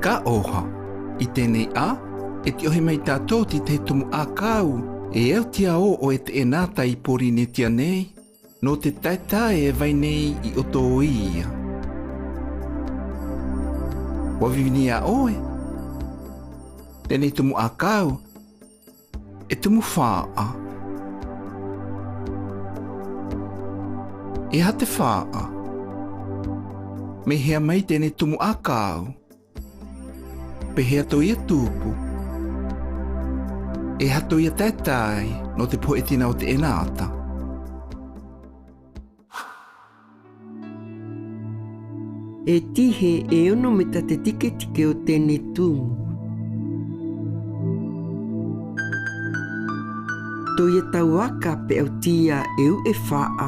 Ka oha, I tēnei a, e te ohe mai tātou ti te tumu a kāu, e au tia o e te Ènata I pori ne tia nei, no te taitae e vai nei I oto o ia. Wawini a oe, tēnei tumu a kāu, e tumu whaa. E ha te whaa, me hea mai tēnei tumu a kāu, pe hea to ia tūpu, e hato ia taitai no te poetina o te Ènata. E tihe e ono me ta te tike tike o tēnei tumu. To ia tau aka pe au tia e u e whaa.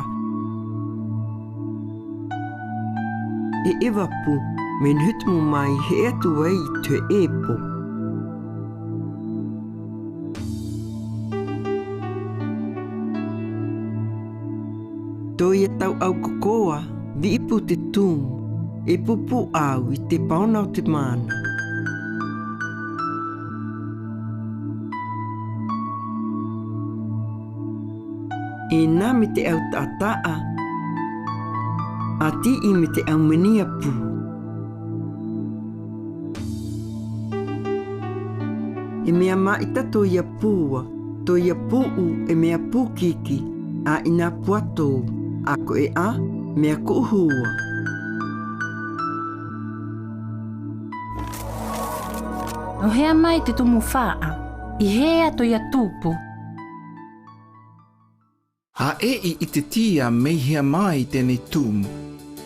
E ewapu me nhutumu mai he atu ai te epo. To ia tau au kokoa, vi ipu te tumu, e pupu au I te pauna o te mana. E nā me te au tātaa, a ti I me te au menia pū. E mea maita to ia pūa, to ia pūu e mea pūkiki, a ina puatou, a ko e a, mea ko hua. No hea mai te tumu whaa, I hea to ia tūpu. Ha I te tia mei hea mai tēnei tumu,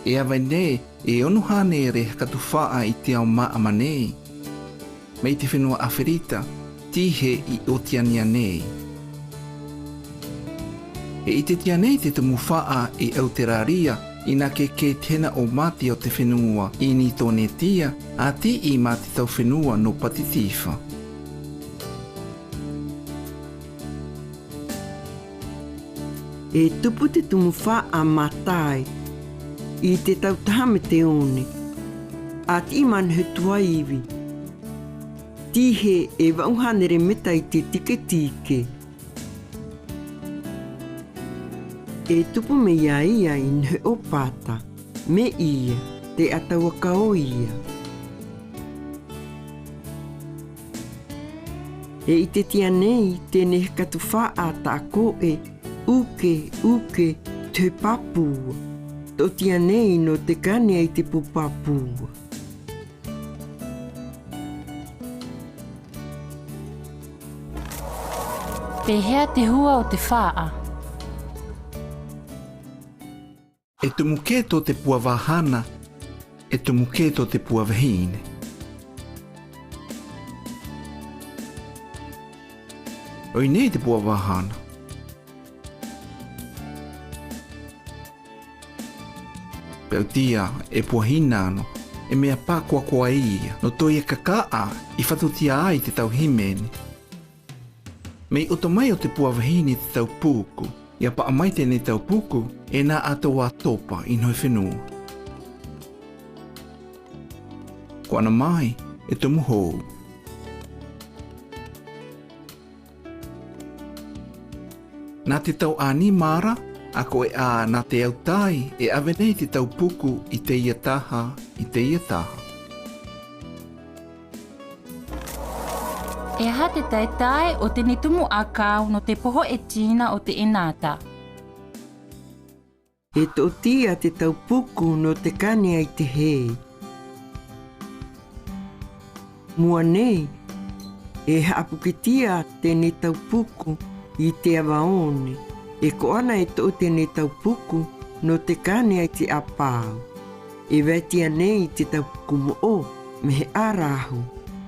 e awai ne e onu hane re katu whaa I te au maa manei. Mei te whenua awherita, tihe I o tiania nei. E I te tia nei te tumu whaa I au te raria, ina ke tēna o mati o te whenua I ni tōne tia, a ti I mati tau whenua no patitifa. E tupu te tumu whaa matai, I te tau taha me te one, a ti manhutua iwi. Tihe e wauhanere meta I te tike tike. E tupu me ia I nhe o pata, me ia, te ataua ka o ia. E I te tia nei, tēnei katu whaa ta ko e, uke, te papua. To tia nei no te kane ai te pupapua. Pe hea te hua o te whaa. E tumu ke to te pua wahana, e tumu ke to te pua wahine. Oi nei te pua wahana. Peo tia e pua hinano, e mea pā kua ia, no toi e kakaa I whatutia ai te tau himeni. Mei oto mai o te pua wahine te tau pūku, ia pa amai tēnei tau puku, e nā ato topa I noi whenua. Ko ana mai, e tumu hou. Nā te tau āni mara, a ko e a nā te au tai, e awe nei te tau puku I te ia taha, I te ia taha. E aha te taitae o te nitumu a kāu no te poho e tīna o te Ènata. E tō tia te tau puku no te kane ai te hei. Mua nei, e haapukitia tēnei tau puku I te awaone, e ko ana e tō tēnei tau puku no te kane ai te apau. E waitia nei te tau puku mo o, me he arahu,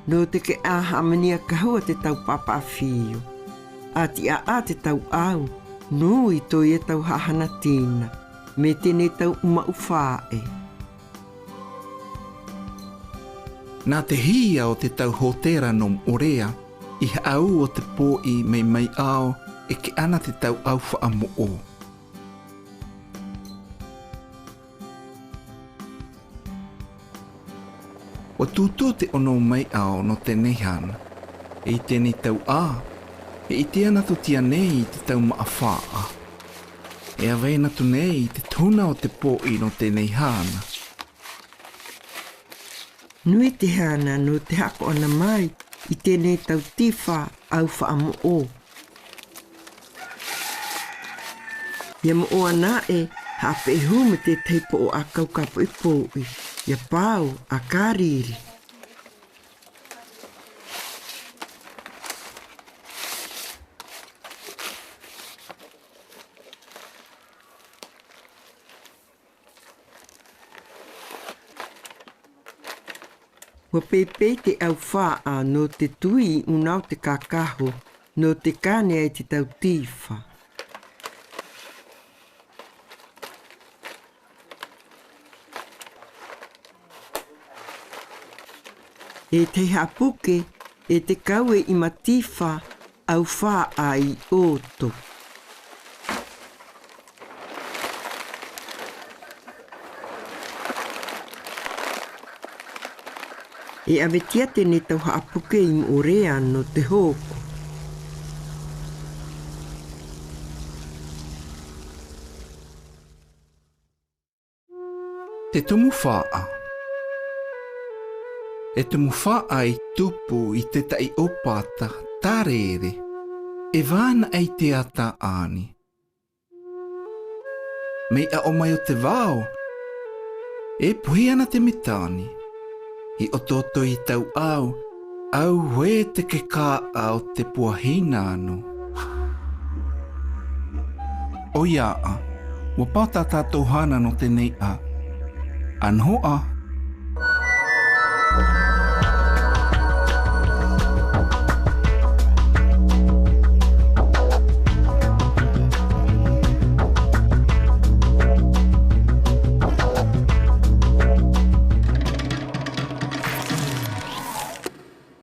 no te ke ahamania kahua te tau papa whio. A ti a te tau au, nui tō e tau hahana tīna, me tēnei tau umau whae. Nā te hia o te tau hotera nom orea, I au o te pōi mei mai ao, e ke ana te tau au wha mo o. O tūtō te ono mai ao no tēnei hana. E I tēnei tau e I te anatu tia nei I te tau maawhaa. E awei natu nei I te tuna o te pōi no tēnei hana. Nui te hana no te hako ana mai I tēnei tau tiwha au whaamu o. Ia mo o ana hape hume te teipo o akau kapo I pōi. Ia pau a kāriri. Wa pepe te au whaa no te tui unau te kakaho no te kane ai te tau tiwha. E te hapuke e te kaue I matiwha au whaa I oto. E awetia tēnei tau haapuke I moorea no te hōko. Te tumu whaa. E tumu whaa I tupu I te tai opata tarere. E vāna ai te ata ani. Mei a o mai o te vāo. E puhi ana te mitani. I ototo I tau au we te ke kā o te puahina anu. O ia wa pāta tātou hana no te nei Anhoa.